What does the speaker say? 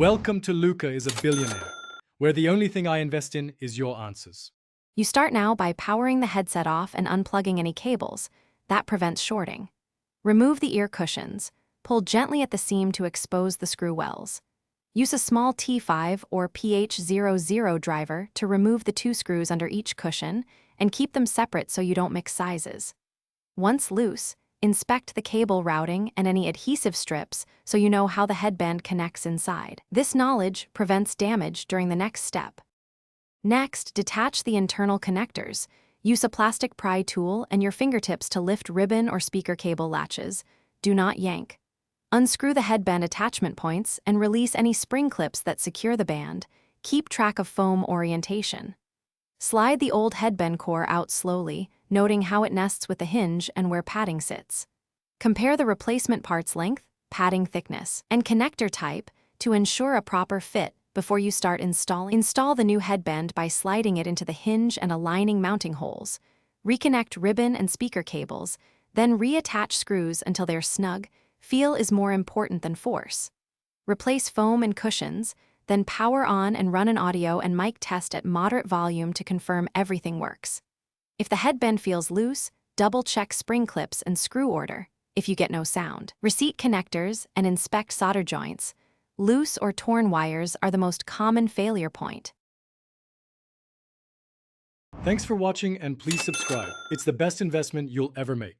Welcome to Luca is a Billionaire, where the only thing I invest in is your answers. You start now by powering the headset off and unplugging any cables. That prevents shorting. Remove the ear cushions. Pull gently at the seam to expose the screw wells. Use a small T5 or PH00 driver to remove the 2 screws under each cushion and keep them separate so you don't mix sizes. Once loose, inspect the cable routing and any adhesive strips so you know how the headband connects inside. This knowledge prevents damage during the next step. Next, detach the internal connectors. Use a plastic pry tool and your fingertips to lift ribbon or speaker cable latches. Do not yank. Unscrew the headband attachment points and release any spring clips that secure the band. Keep track of foam orientation. Slide the old headband core out slowly, noting how it nests with the hinge and where padding sits. Compare the replacement part's length, padding thickness, and connector type to ensure a proper fit before you start installing. Install the new headband by sliding it into the hinge and aligning mounting holes. Reconnect ribbon and speaker cables, then reattach screws until they're snug. Feel is more important than force. Replace foam and cushions, then power on and run an audio and mic test at moderate volume to confirm everything works. If the headband feels loose, double-check spring clips and screw order. If you get no sound, reseat connectors and inspect solder joints. Loose or torn wires are the most common failure point. Thanks for watching and please subscribe. It's the best investment you'll ever make.